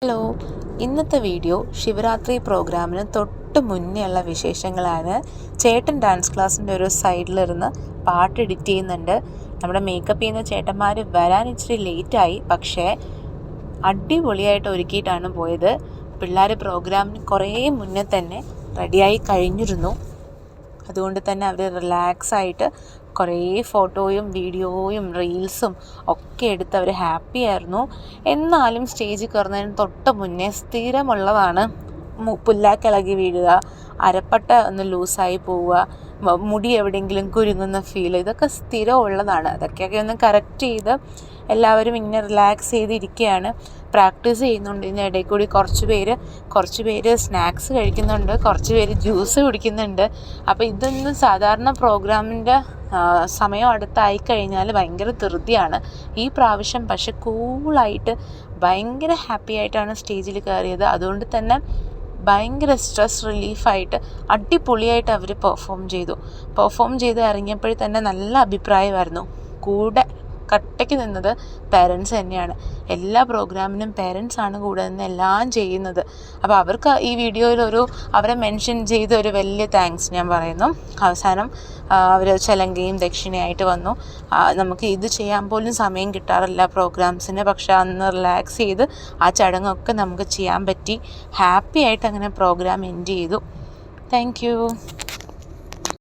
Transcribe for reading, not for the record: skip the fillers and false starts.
Hello, ഇന്നത്തെ video Shivaratri പ്രോഗ്രാമിന് തൊട്ട് മുന്നേയുള്ള വിശേഷങ്ങളാണ്. ചേട്ടൻ ഡാൻസ് ക്ലാസ്സിൻ്റെ ഒരു സൈഡിലിരുന്ന് പാട്ട് എഡിറ്റ് ചെയ്യുന്നുണ്ട്. നമ്മുടെ മേക്കപ്പ് ചെയ്യുന്ന ചേട്ടന്മാർ വരാൻ ഇച്ചിരി ലേറ്റായി, പക്ഷേ അടിപൊളിയായിട്ട് ഒരുക്കിയിട്ടാണ് പോയത്. പിള്ളേർ പ്രോഗ്രാമിന് കുറേ മുന്നേ തന്നെ റെഡിയായി കഴിഞ്ഞിരുന്നു. അതുകൊണ്ട് തന്നെ അവർ റിലാക്സായിട്ട് കുറേ ഫോട്ടോയും വീഡിയോയും റീൽസും ഒക്കെ എടുത്ത് അവർ ഹാപ്പി ആയിരുന്നു. എന്നാലും സ്റ്റേജിൽ കയറുന്നതിന് തൊട്ട് മുന്നേ സ്ഥിരമുള്ളതാണ് പുല്ലാക്കിളകി വീഴുക, അരപ്പട്ട ഒന്ന് ലൂസായി പോവുക, മുടി എവിടെയെങ്കിലും കുരുങ്ങുന്ന ഫീൽ, ഇതൊക്കെ സ്ഥിരമുള്ളതാണ്. അതൊക്കെയൊക്കെ ഒന്ന് കറക്റ്റ് ചെയ്ത് എല്ലാവരും ഇങ്ങനെ റിലാക്സ് ചെയ്തിരിക്കുകയാണ്. പ്രാക്ടീസ് ചെയ്യുന്നുണ്ട്. ഇതിൻ്റെ ഇടയിൽ കൂടി കുറച്ച് പേര് സ്നാക്സ് കഴിക്കുന്നുണ്ട്, കുറച്ച് പേര് ജ്യൂസ് കുടിക്കുന്നുണ്ട്. അപ്പോൾ ഇതൊന്നും സാധാരണ പ്രോഗ്രാമിൻ്റെ സമയം അടുത്തായി കഴിഞ്ഞാൽ ഭയങ്കര ധൃതിയാണ്. ഈ പ്രാവശ്യം പക്ഷെ കൂളായിട്ട് ഭയങ്കര ഹാപ്പി ആയിട്ടാണ് സ്റ്റേജിൽ കയറിയത്. അതുകൊണ്ട് തന്നെ ഭയങ്കര സ്ട്രെസ് റിലീഫായിട്ട് അടിപൊളിയായിട്ട് അവർ പെർഫോം ചെയ്ത് ഇറങ്ങിയപ്പോഴേ തന്നെ നല്ല അഭിപ്രായമായിരുന്നു. കൂടെ കട്ടയ്ക്ക് നിന്നത് പേരൻസ് തന്നെയാണ്. എല്ലാ പ്രോഗ്രാമിനും പേരൻസാണ് കൂടെ നിന്ന് എല്ലാം ചെയ്യുന്നത്. അപ്പോൾ അവർക്ക് ഈ വീഡിയോയിൽ അവരെ മെൻഷൻ ചെയ്ത ഒരു വലിയ താങ്ക്സ് ഞാൻ പറയുന്നു. അവസാനം അവർ ചലങ്കയും ദക്ഷിണയായിട്ട് വന്നു. നമുക്ക് ഇത് ചെയ്യാൻ പോലും സമയം കിട്ടാറില്ല പ്രോഗ്രാംസിന്, പക്ഷെ അന്ന് റിലാക്സ് ചെയ്ത് ആ ചടങ്ങൊക്കെ നമുക്ക് ചെയ്യാൻ പറ്റി. ഹാപ്പി ആയിട്ട് അങ്ങനെ പ്രോഗ്രാം എൻഡ് ചെയ്തു. Thank you.